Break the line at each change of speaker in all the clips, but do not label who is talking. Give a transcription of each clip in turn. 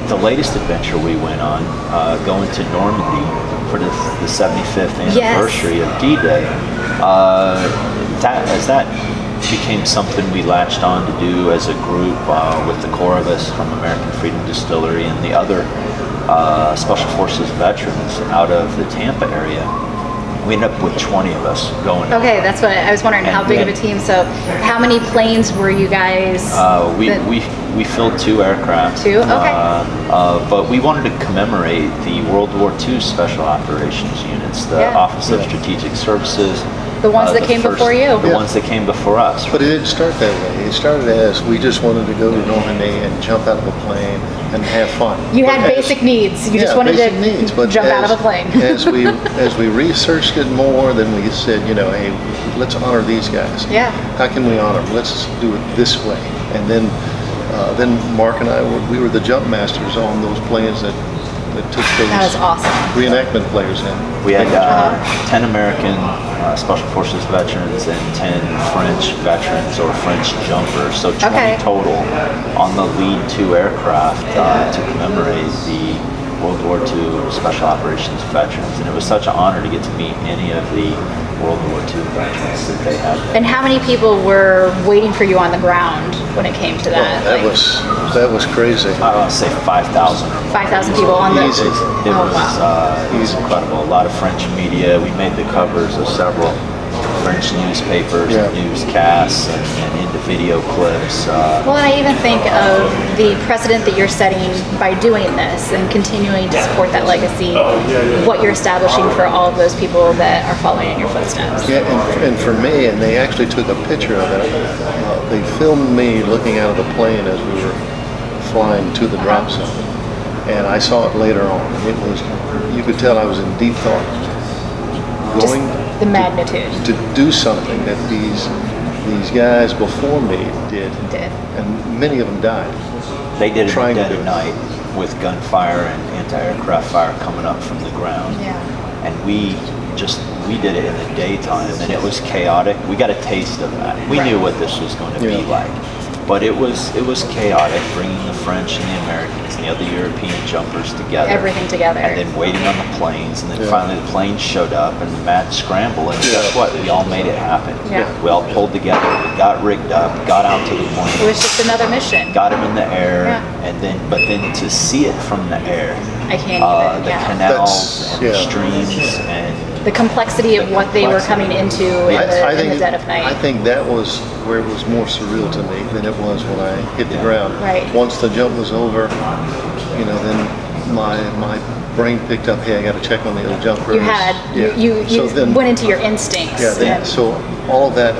the latest adventure we went on, going to Normandy for the 75th anniversary of D-Day, that became something we latched on to do as a group with the core of us from American Freedom Distillery and the other Special Forces veterans out of the Tampa area. We ended up with 20 of us going.
Okay, that's what I was wondering. How big of a team? So, how many planes were you guys?
We filled 2 aircraft.
2? Okay.
But we wanted to commemorate the World War II Special Operations Units, the Office of Strategic Services.
The ones that came before you.
The ones that came before us.
But it didn't start that way. It started as we just wanted to go to Normandy and jump out of a plane and have fun.
You had basic needs. You just wanted to jump out of a plane.
as we researched it more, then we said, hey, let's honor these guys.
Yeah.
How can we honor them? Let's do it this way. And then Mark and I we were the jump masters on those planes that took those
that was awesome.
reenactment players in.
We had 10 American Special Forces veterans and 10 French veterans or French jumpers, so 20 total on the lead 2 aircraft to commemorate the World War II Special Operations veterans. And it was such an honor to get to meet any of the World War II veterans that they had.
And how many people were waiting for you on the ground when it came to that?
That was crazy.
I want to say 5,000.
5,000 people on the.
Easy.
It was incredible. A lot of French media. We made the covers of several French newspapers, and newscasts, and into video clips.
Well, and I even think of the precedent that you're setting by doing this and continuing to support that legacy, what you're establishing for all of those people that are following in your footsteps.
Yeah, and for me, and they actually took a picture of it. They filmed me looking out of the plane as we were flying to the drop zone, and I saw it later on. It was, you could tell I was in deep thought. Going
the magnitude
to do something that these guys before me did, and many of them died.
They did it in the dead of night with gunfire and anti-aircraft fire coming up from the ground. And we did it in the daytime, and it was chaotic. We got a taste of that. We knew what this was going to be like. But it was chaotic, bringing the French and the Americans and the other European jumpers together.
Everything together.
And then waiting on the planes. And then finally the planes showed up and the mad scramble. And guess what? We all made it happen. We all pulled together. We got rigged up, got out to the plane.
It was just another mission.
Got them in the air. And then to see it from the air.
I can't even.
The canals and the streams and
the complexity of what they were coming into in the dead of night.
I think that was where it was more surreal to me than it was when I hit the ground.
Right.
Once the jump was over, then my brain picked up, hey, I got to check on the other jumpers.
You had, you went into your instincts.
So all of that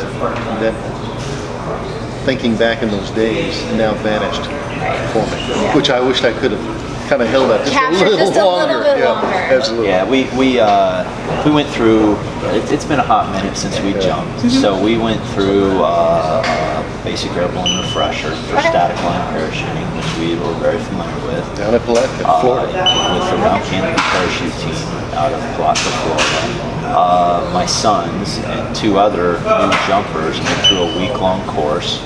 thinking back in those days now vanished for me, which I wished I could have kind of held that just a little bit longer. Absolutely.
Yeah, we went through. It's been a hot minute since we jumped, so we went through basic airborne refresher for static line parachuting, which we were very familiar with.
Down at Palatka, Florida,
with the Mount Canopy parachute team out of Palatka, Florida. My sons and 2 other new jumpers went through a week-long course.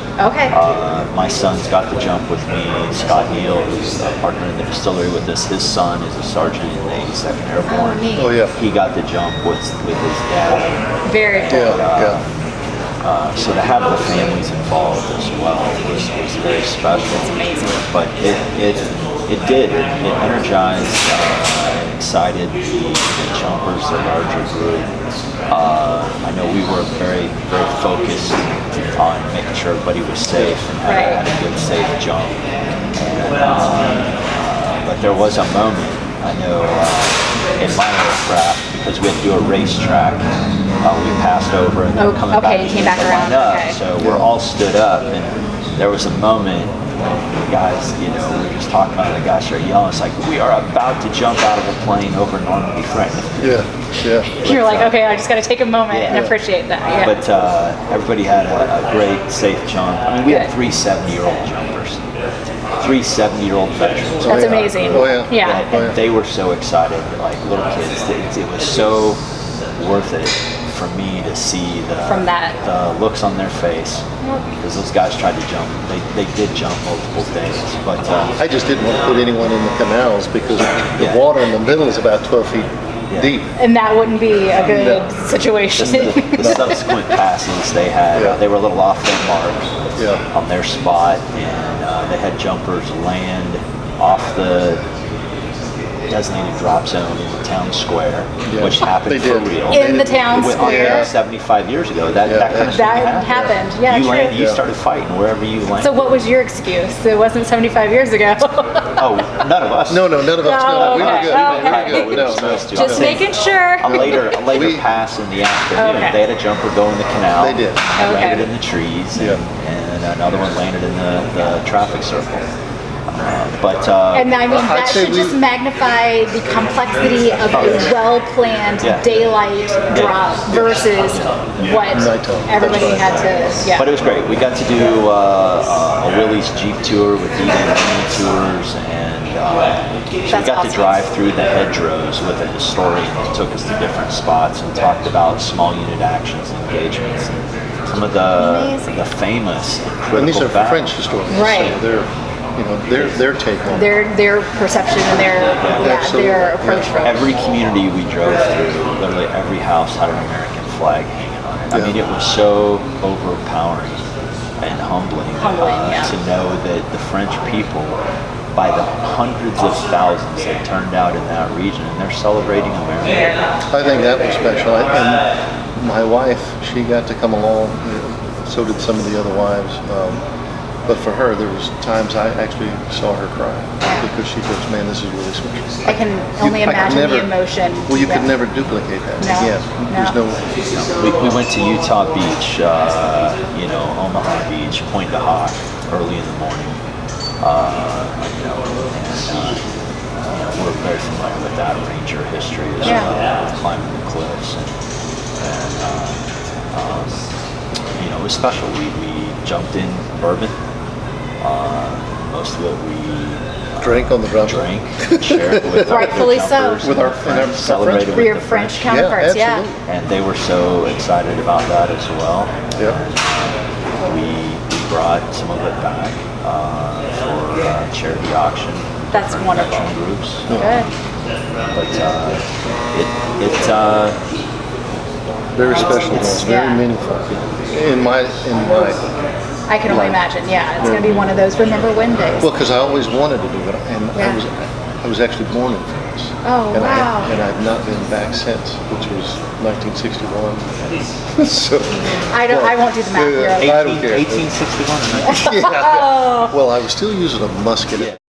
My son's got to jump with me. Scott Neal, who's a partner in the distillery with us, his son is a sergeant in the 82nd Airborne. He got to jump with his dad.
Very cool.
So to have the families involved as well was very special.
It's amazing.
But it energized and excited the jumpers, the larger group. I know we were very, very focused on making sure everybody was safe and had a good, safe jump. But there was a moment, I know, in my aircraft, because we had to do a racetrack, we passed over and then coming back,
came back around.
So we're all stood up, and there was a moment when the guys, we were just talking about it, the guys started yelling. It's like, we are about to jump out of a plane over Normandy, France.
You're like, okay, I just got to take a moment and appreciate that.
But everybody had a great, safe jump. I mean, we had 3 70-year-old jumpers. 3 70-year-old veterans.
That's amazing.
And they were so excited, like little kids. It was so worth it for me to see
From that.
the looks on their face, because those guys tried to jump. They did jump multiple days, but
I just didn't want to put anyone in the canals because the water in the middle is about 12 feet deep.
And that wouldn't be a good situation.
the subsequent passes they had, they were a little off their mark on their spot, and they had jumpers land off the designated drop zone in the town square, which happened for real.
In the town square?
75 years ago, that kind of thing
happened. Yeah,
you started fighting wherever you landed.
So what was your excuse? It wasn't 75 years ago.
Oh, none of us.
No, none of us.
Oh,
We were good.
okay.
We were good.
Just making sure.
A later pass in the afternoon, they had a jumper go in the canal.
They did.
Landed in the trees, and another one landed in the traffic circle.
And I mean, that should just magnify the complexity of a well-planned daylight drop versus what everybody had to.
But it was great. We got to do a Willie's Jeep tour with D-Day tours, and we got to drive through the hedgerows with a historian who took us to different spots and talked about small unit actions and engagements. And some of the famous and critical
And these are
battles.
French historians,
Right.
so they're, their take on it.
Their perception and their approach from
Every community we drove through, literally every house had an American flag hanging on it. I mean, it was so overpowering and humbling to know that the French people, by the hundreds of thousands that turned out in that region, and they're celebrating America.
I think that was special. And my wife, she got to come along. So did some of the other wives. But for her, there was times I actually saw her cry because she goes, "Man, this is really special."
I can only imagine the emotion.
Well, you could never duplicate that again. There's no way.
We went to Utah Beach, Omaha Beach, Point de Hoc, early in the morning. We're very familiar with that ranger history as well, climbing the cliffs, and it was special. We jumped in bourbon. Most of it we
drank on the drop zone.
Drank, shared with
rightfully so.
With our
celebrated
for your
with the
French counterparts,
and they were so excited about that as well.
Yeah.
We brought some of it back for charity auction.
That's
for
wonderful.
veteran groups.
Good.
But
very special, very meaningful. In my
I can only imagine. Yeah, it's going to be one of those remember when days.
Well, because I always wanted to do it, and I was actually born in France.
Oh,
and
wow.
I've not been back since, which was 1961. So
I won't do the math here.
I don't care.
1861 or 1961.
Yeah. Well, I was still using a musket.